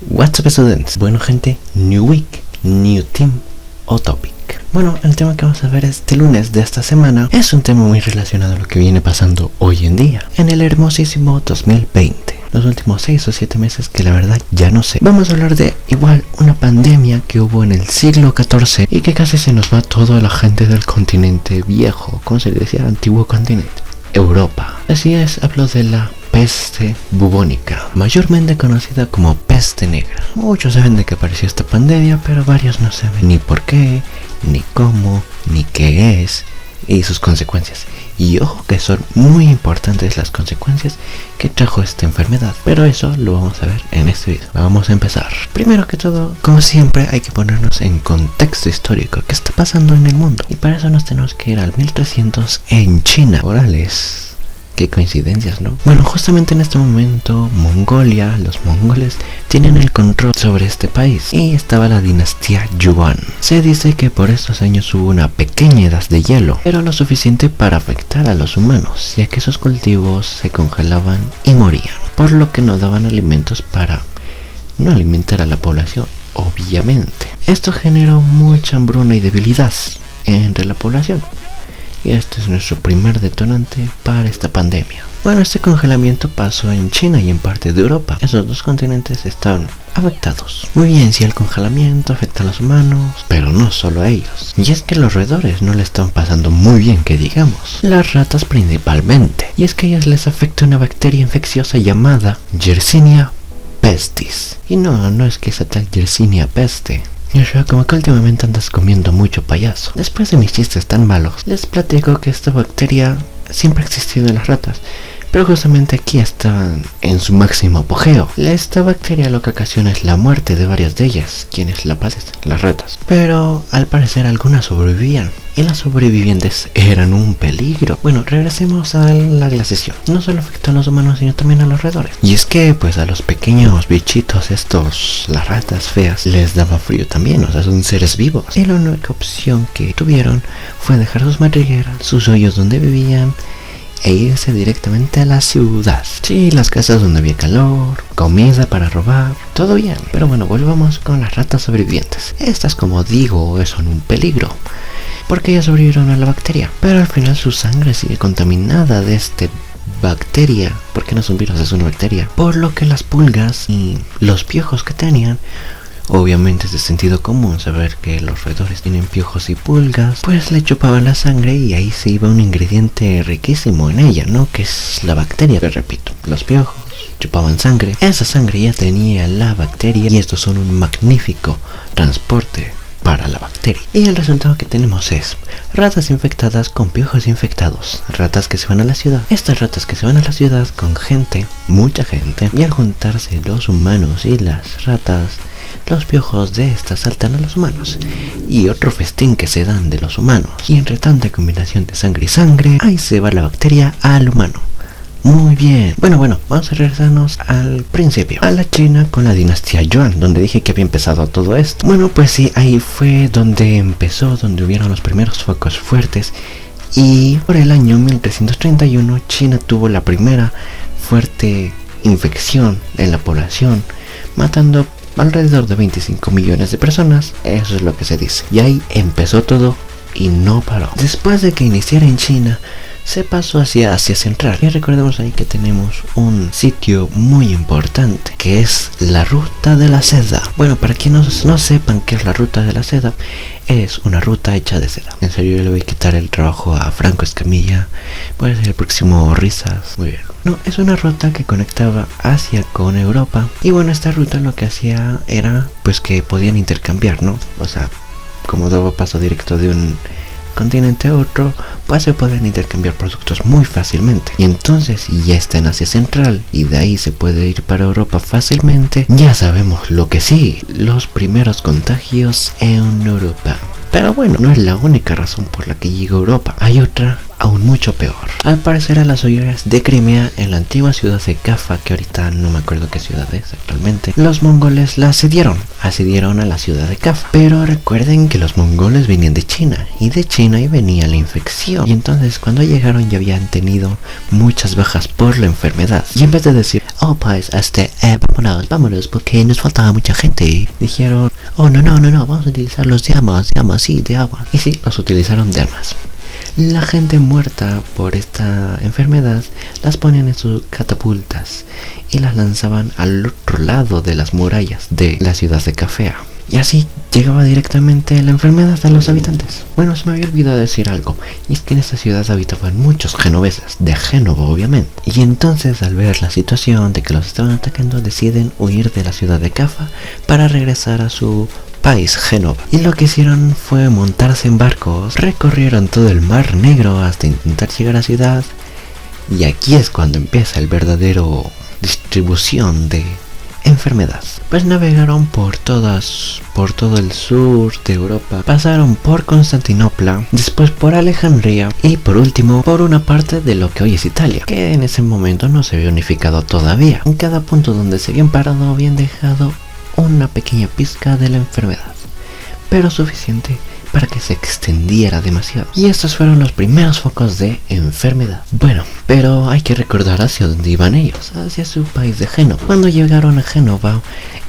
What's up, students? Bueno, gente, new week, new team o topic. Bueno, el tema que vamos a ver este lunes de esta semana es un tema muy relacionado a lo que viene pasando hoy en día, en el hermosísimo 2020. Los últimos 6 o 7 meses que la verdad ya no sé. Vamos a hablar de igual una pandemia que hubo en el siglo XIV y que casi se nos va toda la gente del continente viejo, como se decía, antiguo continente, Europa. Así es, hablo de la peste bubónica, mayormente conocida como peste negra. Muchos saben de que apareció esta pandemia, pero varios no saben ni por qué, ni cómo, ni qué es y sus consecuencias. Y ojo que son muy importantes las consecuencias que trajo esta enfermedad, pero eso lo vamos a ver en este video. Vamos a empezar. Primero que todo, como siempre, hay que ponernos en contexto histórico. ¿Qué está pasando en el mundo? Y para eso nos tenemos que ir al 1300 en China. Orales. Qué coincidencias, ¿no? Bueno, justamente en este momento Mongolia, los mongoles tienen el control sobre este país y estaba la dinastía Yuan. Se dice que por estos años hubo una pequeña edad de hielo, pero lo suficiente para afectar a los humanos, ya que esos cultivos se congelaban y morían, por lo que no daban alimentos para no alimentar a la población, obviamente. Esto generó mucha hambruna y debilidad entre la población. Y este es nuestro primer detonante para esta pandemia. Bueno, este congelamiento pasó en China y en parte de Europa. Esos dos continentes están afectados. Muy bien, si el congelamiento afecta a los humanos, pero no solo a ellos. Y es que los roedores no le están pasando muy bien, que digamos. Las ratas principalmente. Y es que a ellas les afecta una bacteria infecciosa llamada Yersinia pestis. Y no es que esa tal Yersinia peste. Yo como que últimamente andas comiendo mucho payaso. Después de mis chistes tan malos, les platico que esta bacteria siempre ha existido en las ratas, pero justamente aquí está en su máximo apogeo. Esta bacteria lo que ocasiona es la muerte de varias de ellas, quienes la padecen, las ratas. Pero al parecer algunas sobrevivían, y las sobrevivientes eran un peligro. Bueno, regresemos a la glaciación. No solo afectó a los humanos, sino también a los roedores. Y es que pues a los pequeños bichitos estos, las ratas feas, les daba frío también, o sea, son seres vivos. Y la única opción que tuvieron fue dejar sus madrigueras, sus hoyos donde vivían, e irse directamente a la ciudad. Sí, las casas donde había calor, comida para robar, todo bien. Pero bueno, volvamos con las ratas sobrevivientes. Estas, como digo, son un peligro, porque ellas sobrevivieron a la bacteria, pero al final su sangre sigue contaminada de esta bacteria, porque no es un virus, es una bacteria. Por lo que las pulgas y los piojos que tenían, obviamente es de sentido común saber que los roedores tienen piojos y pulgas, pues le chupaban la sangre y ahí se iba un ingrediente riquísimo en ella, ¿no? Que es la bacteria, que repito, los piojos chupaban sangre, esa sangre ya tenía la bacteria y estos son un magnífico transporte para la bacteria. Y el resultado que tenemos es ratas infectadas con piojos infectados, ratas que se van a la ciudad. Estas ratas que se van a la ciudad con gente, mucha gente, y al juntarse los humanos y las ratas, los piojos de estas saltan a los humanos, y otro festín que se dan de los humanos, y entre tanta combinación de sangre y sangre, ahí se va la bacteria al humano. Muy bien. Bueno, vamos a regresarnos al principio, a la China con la dinastía Yuan, donde dije que había empezado todo esto. Bueno, pues sí, ahí fue donde empezó, donde hubieron los primeros focos fuertes, y por el año 1331 China tuvo la primera fuerte infección en la población, matando alrededor de 25 millones de personas, eso es lo que se dice. Y ahí empezó todo y no paró. Después de que iniciara en China, se pasó hacia Asia Central. Y recordemos ahí que tenemos un sitio muy importante, que es la Ruta de la Seda. Bueno, para quienes no sepan qué es la Ruta de la Seda, es una ruta hecha de seda. En serio, yo le voy a quitar el trabajo a Franco Escamilla, puede ser el próximo Risas. Muy bien. No, es una ruta que conectaba Asia con Europa. Y bueno, esta ruta lo que hacía era pues que podían intercambiar, ¿no? O sea, como daba paso directo de un continente a otro, pues se pueden intercambiar productos muy fácilmente. Y entonces, si ya está en Asia Central y de ahí se puede ir para Europa fácilmente, ya sabemos lo que sí, los primeros contagios en Europa. Pero bueno, no es la única razón por la que llega a Europa. Hay otra aún mucho peor. Al parecer a las orillas de Crimea, en la antigua ciudad de Kaffa, que ahorita no me acuerdo qué ciudad es actualmente, los mongoles la asediaron a la ciudad de Kaffa. Pero recuerden que los mongoles venían de China, y de China ahí venía la infección, y entonces cuando llegaron ya habían tenido muchas bajas por la enfermedad, y en vez de decir, oh pues, vámonos, porque nos faltaba mucha gente, dijeron, oh no, vamos a utilizar los de armas, de agua, y sí, los utilizaron de armas. La gente muerta por esta enfermedad las ponían en sus catapultas y las lanzaban al otro lado de las murallas de la ciudad de Kaffa. Y así llegaba directamente la enfermedad a los habitantes. Bueno, se me había olvidado decir algo, y es que en esta ciudad habitaban muchos genoveses, de Génova obviamente. Y entonces al ver la situación de que los estaban atacando, deciden huir de la ciudad de Kaffa para regresar a su país, Génova. Y lo que hicieron fue montarse en barcos, recorrieron todo el Mar Negro hasta intentar llegar a la ciudad. Y aquí es cuando empieza el verdadero distribución de enfermedad. Pues navegaron por todo el sur de Europa, pasaron por Constantinopla, después por Alejandría y por último por una parte de lo que hoy es Italia, que en ese momento no se había unificado todavía. En cada punto donde se habían parado habían dejado una pequeña pizca de la enfermedad, pero suficiente para que se extendiera demasiado. Y estos fueron los primeros focos de enfermedad. Bueno, pero hay que recordar hacia dónde iban ellos, hacia su país de Génova. Cuando llegaron a Génova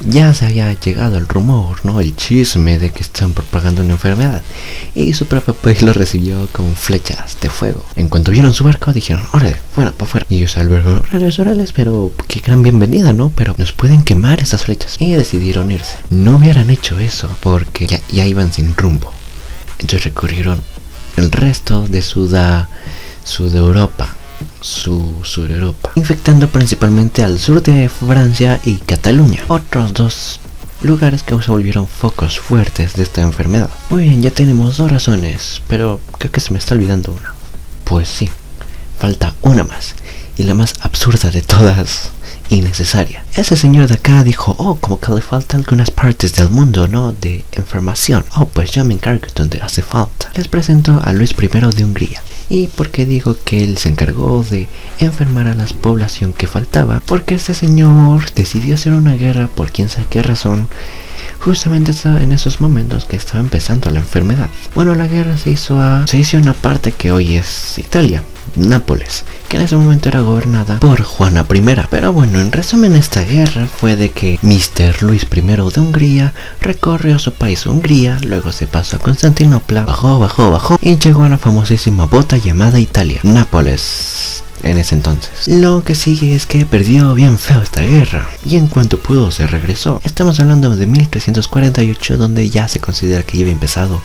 ya se había llegado el rumor, ¿no? El chisme de que estaban propagando una enfermedad, y su propio país lo recibió con flechas de fuego. En cuanto vieron su barco dijeron, órale, fuera, para afuera. Y ellos al verlo, órales, pero qué gran bienvenida, ¿no? Pero nos pueden quemar esas flechas. Y decidieron irse. No hubieran hecho eso porque ya iban sin rumbo. Entonces recorrieron el resto de Sudeuropa, infectando principalmente al sur de Francia y Cataluña, otros dos lugares que se volvieron focos fuertes de esta enfermedad. Muy bien, ya tenemos 2 razones, pero creo que se me está olvidando una. Pues sí, falta una más, y la más absurda de todas, innecesaria. Ese señor de acá dijo, oh, como que le faltan algunas partes del mundo, ¿no? De enfermación. Oh, pues yo me encargo donde hace falta. Les presento a Luis I de Hungría. ¿Y por qué digo que él se encargó de enfermar a la población que faltaba? Porque este señor decidió hacer una guerra por quién sabe qué razón, justamente en esos momentos que estaba empezando la enfermedad. Bueno, la guerra se hizo en una parte que hoy es Italia, Nápoles, que en ese momento era gobernada por Juana I. Pero bueno, en resumen, esta guerra fue de que Mr. Luis I de Hungría recorrió su país Hungría, luego se pasó a Constantinopla, bajó y llegó a la famosísima bota llamada Italia, Nápoles en ese entonces. Lo que sigue es que perdió bien feo esta guerra, y en cuanto pudo se regresó. Estamos hablando de 1348, donde ya se considera que ya había empezado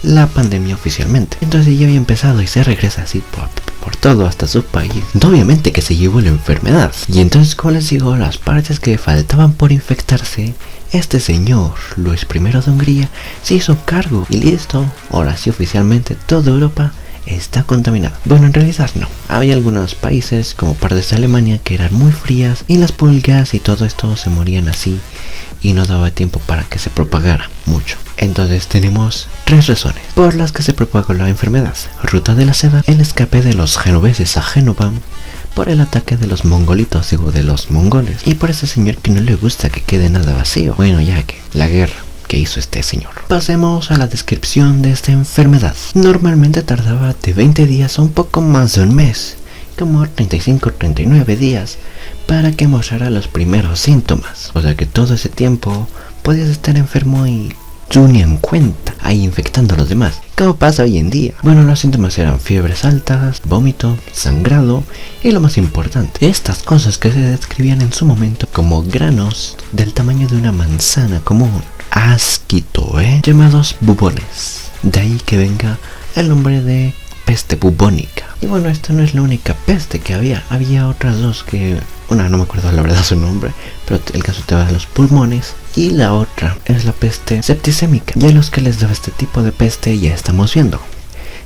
la pandemia oficialmente. Entonces ya había empezado y se regresa así por todo hasta su país. Obviamente que se llevó la enfermedad. Y entonces, como les digo, las partes que faltaban por infectarse, este señor, Luis I de Hungría, se hizo cargo y listo. Ahora sí, oficialmente toda Europa está contaminada. Bueno, en realidad no. Había algunos países, como partes de Alemania, que eran muy frías y las pulgas y todo esto se morían así y no daba tiempo para que se propagara mucho. Entonces tenemos 3 razones por las que se propagó la enfermedad: ruta de la seda, el escape de los genoveses a Génova, por el ataque de los mongolitos, de los mongoles, y por ese señor que no le gusta que quede nada vacío. Bueno, ya que la guerra que hizo este señor. Pasemos a la descripción de esta enfermedad. Normalmente tardaba de 20 días a un poco más de un mes, como 35-39 días, para que mostrara los primeros síntomas. O sea que todo ese tiempo podías estar enfermo y tú ni en cuenta, ahí infectando a los demás, como pasa hoy en día. Bueno, los síntomas eran fiebres altas, vómito, sangrado y lo más importante, estas cosas que se describían en su momento como granos del tamaño de una manzana común. Asquito, llamados bubones. De ahí que venga el nombre de peste bubónica. Y bueno, esta no es la única peste que había otras dos que... una no me acuerdo la verdad su nombre, pero el caso te va de los pulmones, y la otra es la peste septicémica. Y a los que les daba este tipo de peste ya estamos viendo,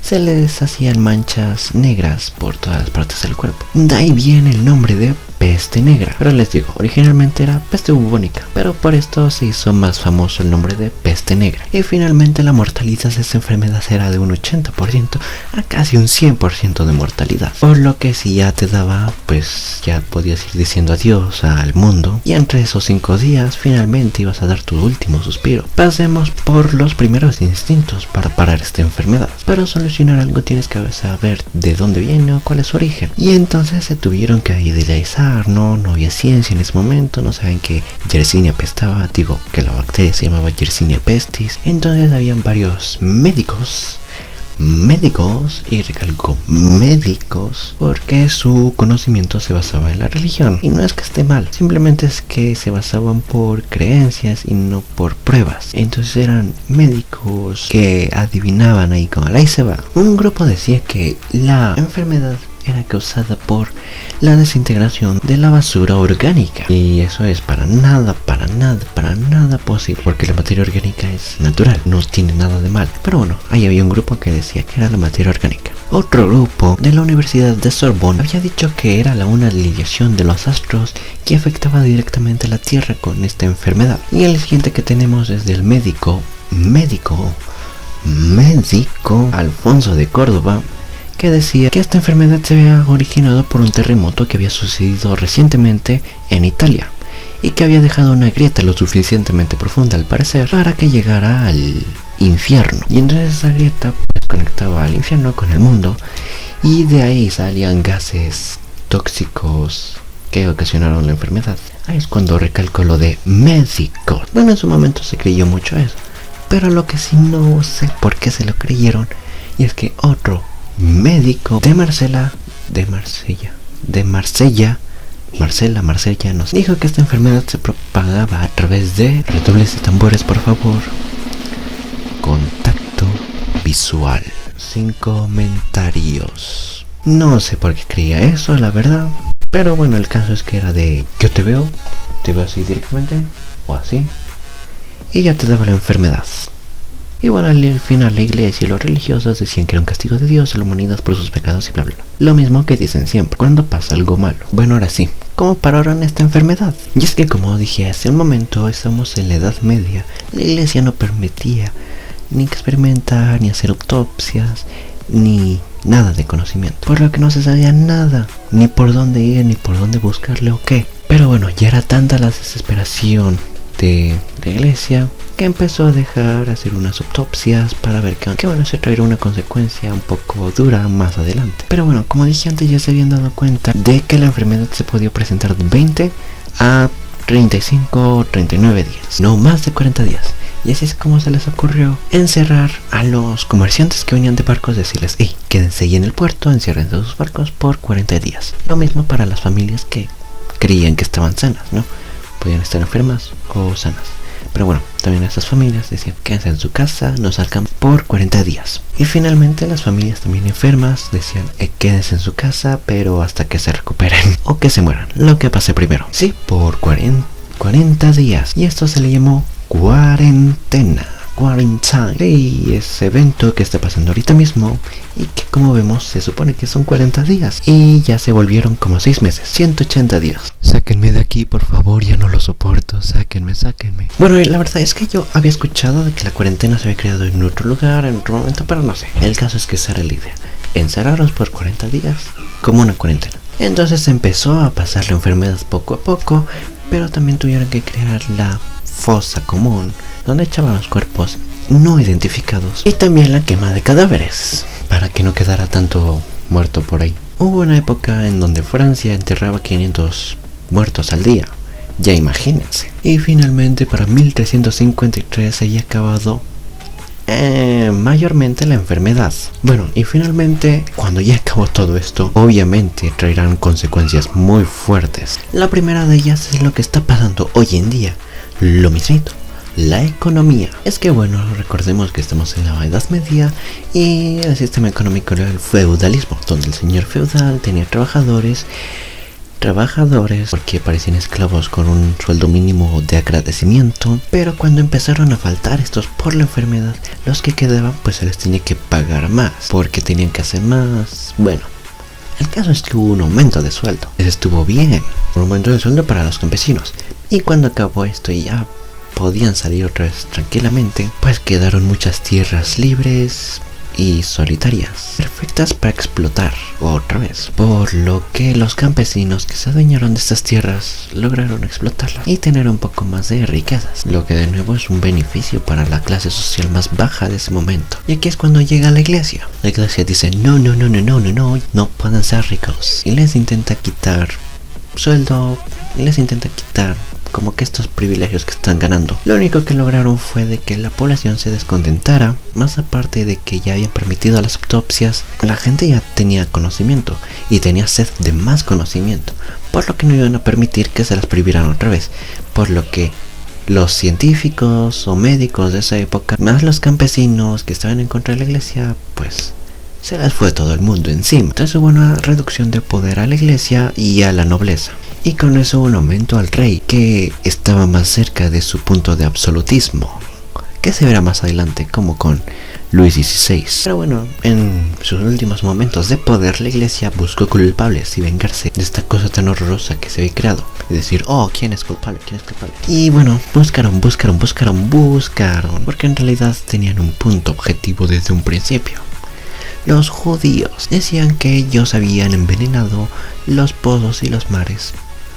se les hacían manchas negras por todas las partes del cuerpo. De ahí viene el nombre de peste negra. Pero les digo, originalmente era peste bubónica, pero por esto se hizo más famoso el nombre de peste negra. Y finalmente la mortalidad de esta enfermedad era de un 80% a casi un 100% de mortalidad. Por lo que si ya te daba, pues ya podías ir diciendo adiós al mundo. Y entre esos 5 días finalmente ibas a dar tu último suspiro. Pasemos por los primeros instintos para parar esta enfermedad. Para solucionar algo tienes que saber de dónde viene o cuál es su origen. Y entonces se tuvieron que idealizar, no había ciencia en ese momento, no saben que Yersinia pestaba, digo que la bacteria se llamaba Yersinia pestis. Entonces habían varios médicos, y recalco médicos, porque su conocimiento se basaba en la religión. Y no es que esté mal, simplemente es que se basaban por creencias y no por pruebas. Entonces eran médicos que adivinaban ahí como ahí se va. Un grupo decía que la enfermedad era causada por la desintegración de la basura orgánica, y eso es para nada posible, porque la materia orgánica es natural, no tiene nada de mal. Pero bueno, ahí había un grupo que decía que era la materia orgánica. Otro grupo de la Universidad de Sorbonne había dicho que era una alineación de los astros que afectaba directamente a la Tierra con esta enfermedad. Y el siguiente que tenemos es del médico Alfonso de Córdoba, que decía que esta enfermedad se había originado por un terremoto que había sucedido recientemente en Italia y que había dejado una grieta lo suficientemente profunda, al parecer, para que llegara al infierno. Y entonces esa grieta pues conectaba al infierno con el mundo, y de ahí salían gases tóxicos que ocasionaron la enfermedad. Ahí es cuando recalco lo de médicos. Bueno, en su momento se creyó mucho eso, pero lo que sí no sé por qué se lo creyeron, y es que otro médico de Marsella, nos dijo que esta enfermedad se propagaba a través de, redobles de tambores por favor, contacto visual. Sin comentarios. No sé por qué creía eso, la verdad, pero bueno, el caso es que era de yo te veo así directamente o así, y ya te daba la enfermedad. Y bueno, al final la iglesia y los religiosos decían que era un castigo de Dios a la humanidad por sus pecados y bla bla bla. Lo mismo que dicen siempre cuando pasa algo malo. Bueno, ahora sí, ¿cómo pararon esta enfermedad? Y es que, como dije hace un momento, estamos en la Edad Media. La iglesia no permitía ni experimentar, ni hacer autopsias, ni nada de conocimiento, por lo que no se sabía nada, ni por dónde ir, ni por dónde buscarle o qué. Pero bueno, ya era tanta la desesperación de la iglesia que empezó a dejar hacer unas autopsias para ver que bueno, se traería una consecuencia un poco dura más adelante. Pero bueno, como dije antes, ya se habían dado cuenta de que la enfermedad se podía presentar de 20 a 35 o 39 días, no más de 40 días. Y así es como se les ocurrió encerrar a los comerciantes que venían de barcos, decirles, hey, quédense ahí en el puerto, enciérrense sus barcos por 40 días. Lo mismo para las familias que creían que estaban sanas, ¿no? Podían estar enfermas o sanas. Pero bueno, también estas familias decían, quédense en su casa, no salgan por 40 días. Y finalmente las familias también enfermas decían, quédense en su casa, pero hasta que se recuperen o que se mueran, lo que pase primero. Sí, por 40 días. Y esto se le llamó cuarentena. Quarantine. Y ese evento que está pasando ahorita mismo, y que como vemos se supone que son 40 días y ya se volvieron como 6 meses, 180 días. Sáquenme de aquí, por favor, ya no lo soporto, sáquenme. Bueno, la verdad es que yo había escuchado de que la cuarentena se había creado en otro lugar, en otro momento, pero no sé. El caso es que esa era la idea, encerrarlos por 40 días como una cuarentena. Entonces empezó a pasar la enfermedad poco a poco, pero también tuvieron que crear la fosa común, donde echaban los cuerpos no identificados, y también la quema de cadáveres, para que no quedara tanto muerto por ahí. Hubo una época en donde Francia enterraba 500 muertos al día, ya imagínense. Y finalmente para 1353 se había acabado mayormente la enfermedad. Bueno, y finalmente cuando ya acabó todo esto, obviamente traerán consecuencias muy fuertes. La primera de ellas es lo que está pasando hoy en día, lo mismito, la economía. Es que bueno, recordemos que estamos en la Edad Media y el sistema económico era el feudalismo, donde el señor feudal tenía trabajadores porque parecían esclavos con un sueldo mínimo de agradecimiento. Pero cuando empezaron a faltar estos por la enfermedad, los que quedaban pues se les tenía que pagar más porque tenían que hacer más. Bueno, El caso es que hubo un aumento de sueldo. Eso estuvo bien. Un aumento de sueldo para los campesinos. Y cuando acabó esto y ya podían salir otra vez tranquilamente, pues quedaron muchas tierras libres y solitarias, perfectas para explotar otra vez, por lo que los campesinos que se adueñaron de estas tierras lograron explotarlas y tener un poco más de riquezas, lo que de nuevo es un beneficio para la clase social más baja de ese momento. Y aquí es cuando llega la iglesia dice no pueden ser ricos, y les intenta quitar sueldo, y les intenta quitar como que estos privilegios que están ganando. Lo único que lograron fue de que la población se descontentara, más aparte de que ya habían permitido las autopsias, la gente ya tenía conocimiento y tenía sed de más conocimiento, por lo que no iban a permitir que se las prohibieran otra vez, por lo que los científicos o médicos de esa época, más los campesinos que estaban en contra de la iglesia, pues se les fue todo el mundo encima. Entonces hubo una reducción de poder a la iglesia y a la nobleza. Y con eso un aumento al rey, que estaba más cerca de su punto de absolutismo, que se verá más adelante como con Luis XVI. Pero bueno, en sus últimos momentos de poder, la iglesia buscó culpables y vengarse de esta cosa tan horrorosa que se había creado. Es decir, ¿quién es culpable? ¿Quién es culpable? Y bueno, buscaron, porque en realidad tenían un punto objetivo desde un principio. Los judíos decían que ellos habían envenenado los pozos y los mares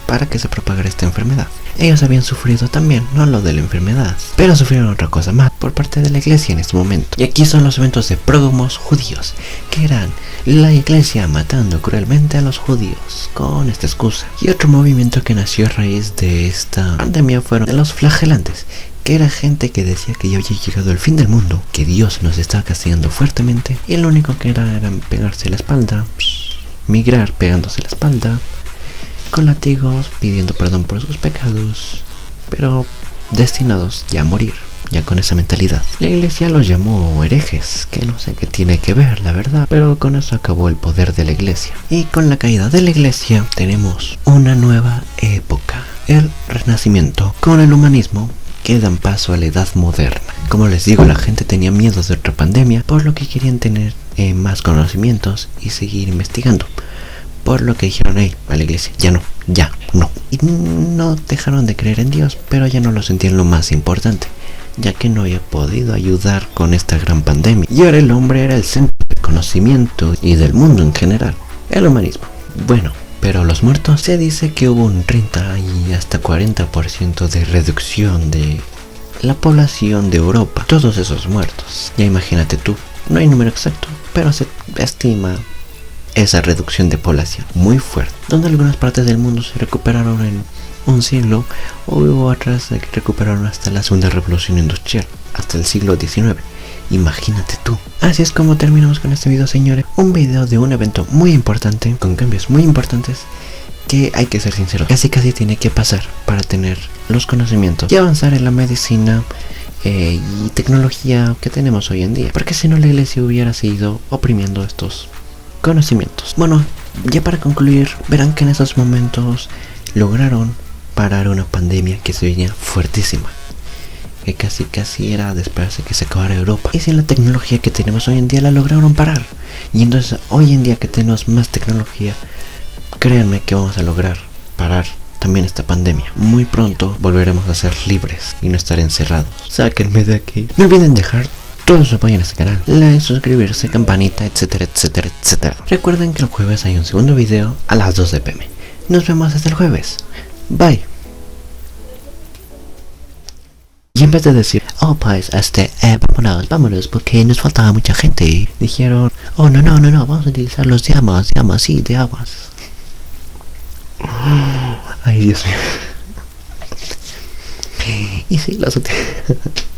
para que se propagara esta enfermedad. Ellos habían sufrido también, no lo de la enfermedad, pero sufrieron otra cosa más por parte de la iglesia en este momento. Y aquí son los eventos de prógomos judíos, que eran la iglesia matando cruelmente a los judíos con esta excusa. Y otro movimiento que nació a raíz de esta pandemia fueron de los flagelantes, que era gente que decía que ya había llegado el fin del mundo, que Dios nos estaba castigando fuertemente, y lo único que era pegarse la espalda, migrar pegándose la espalda, con látigos, pidiendo perdón por sus pecados, pero destinados ya a morir, ya con esa mentalidad. La iglesia los llamó herejes, que no sé qué tiene que ver, la verdad, pero con eso acabó el poder de la iglesia. Y con la caída de la iglesia tenemos una nueva época, el Renacimiento, con el humanismo, que dan paso a la edad moderna. Como les digo, la gente tenía miedo de otra pandemia, por lo que querían tener más conocimientos y seguir investigando. Por lo que dijeron a la iglesia, ya no. Y no dejaron de creer en Dios, pero ya no lo sentían lo más importante, ya que no había podido ayudar con esta gran pandemia. Y ahora el hombre era el centro del conocimiento y del mundo en general, el humanismo. Bueno, pero los muertos, se dice que hubo un 30 y hasta 40% de reducción de la población de Europa. Todos esos muertos. Ya imagínate tú, no hay número exacto, pero se estima esa reducción de población muy fuerte, donde algunas partes del mundo se recuperaron en un siglo, o hubo otras que recuperaron hasta la segunda revolución industrial, hasta el siglo XIX. Imagínate tú. Así es como terminamos con este video, señores. Un video de un evento muy importante, con cambios muy importantes, que hay que ser sincero, casi tiene que pasar para tener los conocimientos y avanzar en la medicina y tecnología que tenemos hoy en día, porque si no la iglesia hubiera seguido oprimiendo estos conocimientos. Bueno, ya para concluir, verán que en esos momentos lograron parar una pandemia que se venía fuertísima, que casi era de esperarse que se acabara Europa. Y sin la tecnología que tenemos hoy en día la lograron parar. Y entonces hoy en día que tenemos más tecnología, créanme que vamos a lograr parar también esta pandemia. Muy pronto volveremos a ser libres y no estar encerrados. Sáquenme de aquí. No olviden dejar todo su apoyo en este canal, like, suscribirse, campanita, etcétera. Recuerden que el jueves hay un segundo video a las 2 p.m. Nos vemos hasta el jueves. Bye. Y en vez de decir, pues, vámonos, porque nos faltaba mucha gente, dijeron, no, vamos a utilizar los llamas, de aguas. Ay, Dios mío. Y sí, los utilizamos.